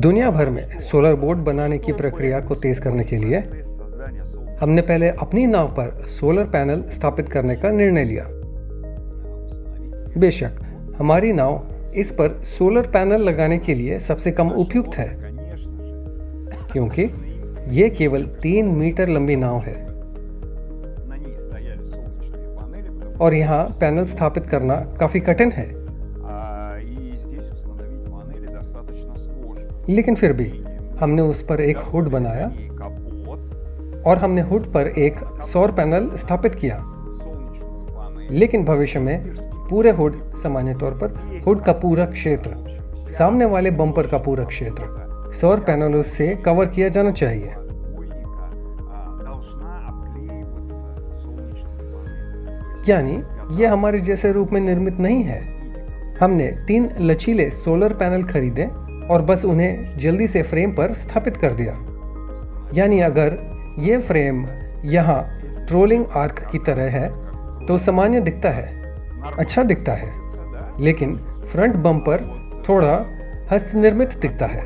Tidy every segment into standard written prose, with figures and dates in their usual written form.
दुनिया भर में सोलर बोट बनाने की प्रक्रिया को तेज करने के लिए हमने पहले अपनी नाव पर सोलर पैनल स्थापित करने का निर्णय लिया। बेशक हमारी नाव इस पर सोलर पैनल लगाने के लिए सबसे कम उपयुक्त है, क्योंकि ये केवल 3 मीटर लंबी नाव है और यहाँ पैनल स्थापित करना काफी कठिन है। लेकिन फिर भी हमने उस पर एक हुड बनाया और हमने हुड पर एक सौर पैनल स्थापित किया। लेकिन भविष्य में पूरे हुड, सामान्य तौर पर हुड का पूरा क्षेत्र, सामने वाले बम्पर का पूरा क्षेत्र सौर पैनलों से कवर किया जाना चाहिए। यानी यह हमारे जैसे रूप में निर्मित नहीं है। हमने 3 लचीले सोलर पैनल खरीदे और बस उन्हें जल्दी से फ्रेम पर स्थापित कर दिया। यानी अगर ये फ्रेम यहाँ ट्रोलिंग आर्क की तरह है तो सामान्य दिखता है, अच्छा दिखता है, लेकिन फ्रंट बम्पर थोड़ा हस्तनिर्मित दिखता है।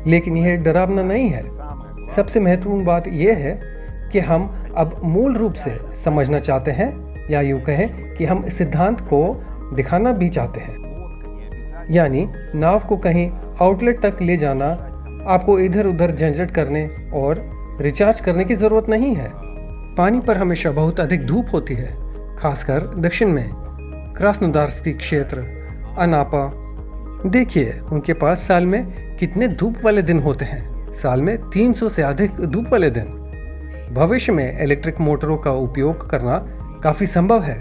लेकिन यह डरावना नहीं है। सबसे महत्वपूर्ण बात यह है कि हम अब मूल रूप से समझना चाहते हैं, या यूं कहें कि हम सिद्धांत को दिखाना भी चाहते हैं। यानी नाव को कहीं आउटलेट तक ले जाना, आपको इधर उधर झंझट करने और रिचार्ज करने की जरूरत नहीं है। पानी पर हमेशा बहुत अधिक धूप होती है, खासकर दक्षिण में, क्रास्नोदार्स्की क्षेत्र, अनापा। देखिए उनके पास साल में कितने धूप वाले दिन होते हैं, साल में 300 से अधिक धूप वाले दिन। भविष्य में इलेक्ट्रिक मोटरों का उपयोग करना काफी संभव है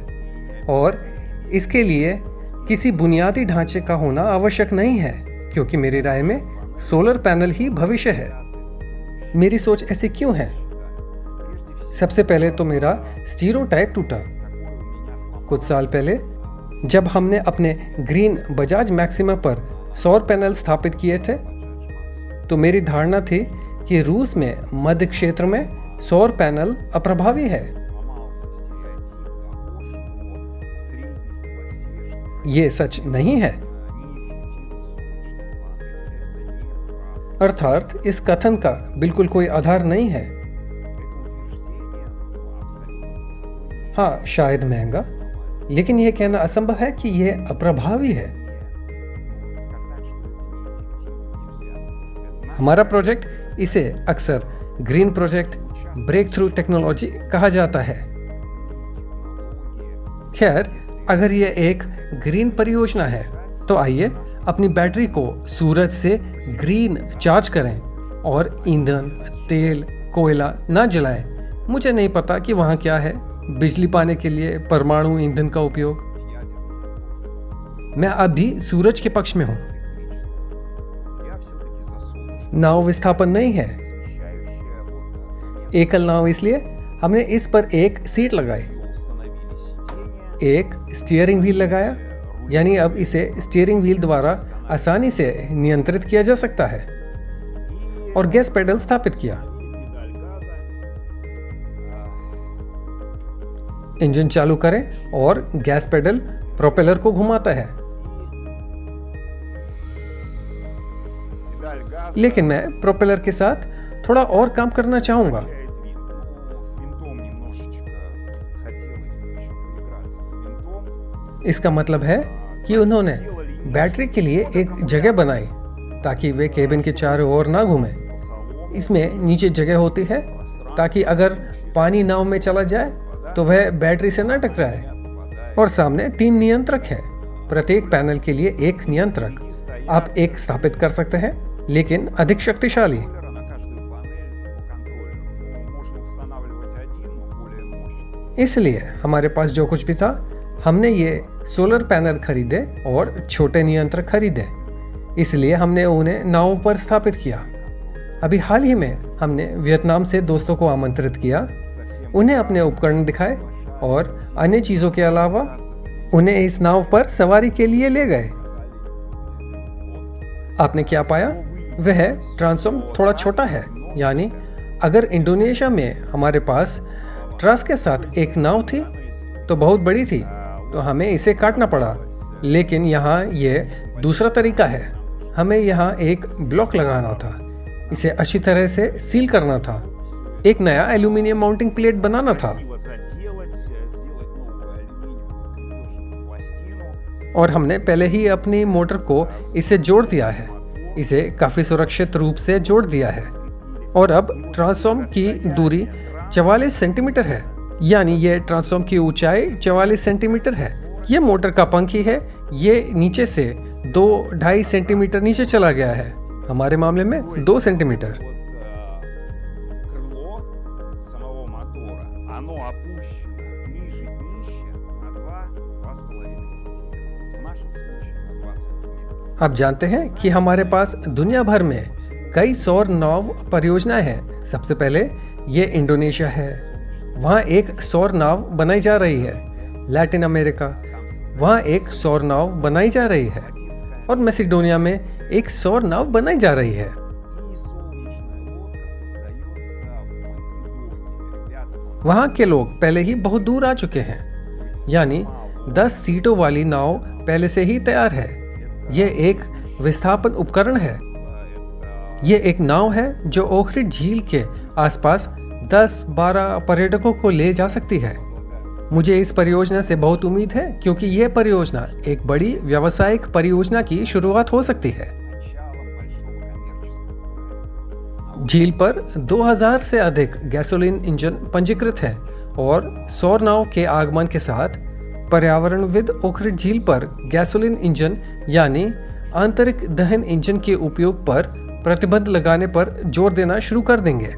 और इसके लिए किसी बुनियादी ढांचे का होना आवश्यक नहीं है, क्योंकि मेरी राय में सोलर पैनल ही भविष्य है। मेरी सोच ऐसी क्यों है? सबसे पहले तो मेरा स्टीरियोटाइप टूटा। कुछ साल पहले जब हमने अपने ग्रीन बजाज मैक्सिमा पर सौर पैनल स्थापित किए थे, तो मेरी धारणा थी कि रूस में मध्य क्षेत्र में सौर पैनल अप्रभावी है। ये सच नहीं है। अर्थात इस कथन का बिल्कुल कोई आधार नहीं है। हाँ, शायद महंगा, लेकिन यह कहना असंभव है कि यह अप्रभावी है। हमारा प्रोजेक्ट, इसे अक्सर green project, breakthrough technology कहा जाता है। खैर, अगर यह एक ग्रीन परियोजना है तो आइए अपनी बैटरी को सूरज से ग्रीन चार्ज करें और ईंधन, तेल, कोयला ना जलाएं। मुझे नहीं पता कि वहां क्या है, बिजली पाने के लिए परमाणु ईंधन का उपयोग। मैं अभी सूरज के पक्ष में हूं। नाव विस्थापन नहीं है। एकल नाव इसलिए हमने इस पर एक सीट लगाई, एक स्टीयरिंग व्हील लगाया, यानी अब इसे स्टीयरिंग व्हील द्वारा आसानी से नियंत्रित किया जा सकता है, और गैस पेडल स्थापित किया। इंजन चालू करें और गैस पेडल प्रोपेलर को घुमाता है। लेकिन मैं प्रोपेलर के साथ थोड़ा और काम करना चाहूंगा। इसका मतलब है कि उन्होंने बैटरी के लिए एक जगह बनाई ताकि वे केबिन के चारों ओर ना घूमें। इसमें नीचे जगह होती है ताकि अगर पानी नाव में चला जाए तो वह बैटरी से ना टकराए। और सामने 3 नियंत्रक है, प्रत्येक पैनल के लिए एक नियंत्रक। आप एक स्थापित कर सकते हैं, लेकिन अधिक शक्तिशाली। इसलिए हमारे पास जो कुछ भी था, हमने ये सोलर पैनल खरीदे और छोटे नियंत्रक खरीदे। इसलिए हमने उन्हें नाव पर स्थापित किया। अभी हाल ही में हमने वियतनाम से दोस्तों को आमंत्रित किया, उन्हें अपने उपकरण दिखाए और अन्य चीजों के अलावा उन्हें इस नाव पर सवारी के लिए ले गए। आपने क्या पाया? वह ट्रांसोम थोड़ा छोटा है। यानी अगर इंडोनेशिया में हमारे पास ट्रस के साथ एक नाव थी तो बहुत बड़ी थी, तो हमें इसे काटना पड़ा लेकिन यहाँ ये दूसरा तरीका है। हमें यहाँ एक ब्लॉक लगाना था, इसे अच्छी तरह से सील करना था, एक नया एल्यूमिनियम माउंटिंग प्लेट बनाना था और हमने पहले ही अपनी मोटर को इसे जोड़ दिया है। इसे काफ़ी सुरक्षित रूप से जोड़ दिया है और अब ट्रांसफॉर्म की दूरी 44 सेंटीमीटर है, यानी ये ट्रांसफॉर्म की ऊंचाई 44 सेंटीमीटर है। ये मोटर का पंख ही है, ये नीचे से 2-2.5 सेंटीमीटर नीचे चला गया है, हमारे मामले में 2 सेंटीमीटर। आप जानते हैं कि हमारे पास दुनिया भर में कई सौर नाव परियोजनाएं हैं। सबसे पहले ये इंडोनेशिया है, वहाँ एक सौर नाव बनाई जा रही है। लैटिन अमेरिका, वहाँ एक सौर नाव बनाई जा रही है और मैसेडोनिया में एक सौर नाव बनाई जा रही है। वहाँ के लोग पहले ही बहुत दूर आ चुके हैं, यानी 10 सीटों वाली नाव पहले से ही तैयार है। ये एक विस्थापन उपकरण है। ये एक नाव है जो ओखरिड झील के आसपास 10-12 पर्यटकों को ले जा सकती है। मुझे इस परियोजना से बहुत उम्मीद है क्योंकि यह परियोजना एक बड़ी व्यावसायिक परियोजना की शुरुआत हो सकती है। झील पर 2000 से अधिक गैसोलीन इंजन पंजीकृत है और सौर नाव के आगमन के साथ पर्यावरणविद ओखरिड झील पर गैसोलीन इंजन यानी आंतरिक दहन इंजन के उपयोग पर प्रतिबंध लगाने पर जोर देना शुरू कर देंगे।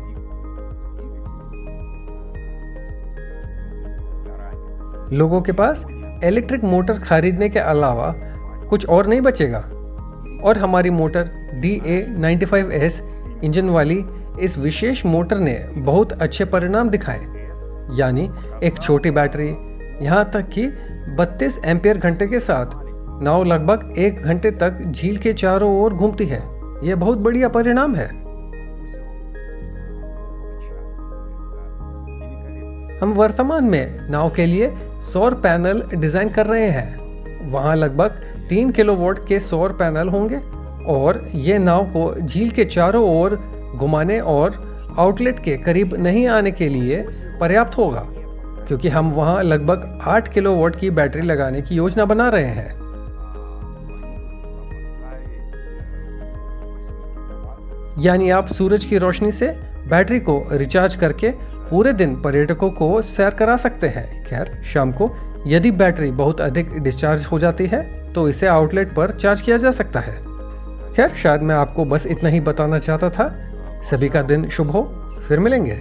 लोगों के पास इलेक्ट्रिक मोटर खरीदने के अलावा कुछ और नहीं बचेगा और हमारी मोटर DA95S इंजन वाली इस विशेष मोटर ने बहुत अच्छे परिणाम दिखाए, यानी एक छोटी बैटरी, यहाँ तक कि 32 एम्पियर घंटे के साथ नाव लगभग 1 घंटे तक झील के चारों ओर घूमती है। यह बहुत बढ़िया परिणाम है। हम वर्तमान में नाव के लिए सौर पैनल डिजाइन कर रहे हैं। वहां लगभग 3 किलोवाट के सौर पैनल होंगे और ये नाव को झील के चारों ओर घुमाने और आउटलेट के करीब नहीं आने के लिए पर्याप्त होगा, क्योंकि हम वहां लगभग 8 किलोवाट की बैटरी लगाने की योजना बना रहे हैं। यानी आप सूरज की रोशनी से बैटरी को रिचार्ज करके पूरे दिन पर्यटकों को सैर करा सकते हैं। खैर, शाम को यदि बैटरी बहुत अधिक डिस्चार्ज हो जाती है तो इसे आउटलेट पर चार्ज किया जा सकता है। खैर, शायद मैं आपको बस इतना ही बताना चाहता था। सभी का दिन शुभ हो, फिर मिलेंगे।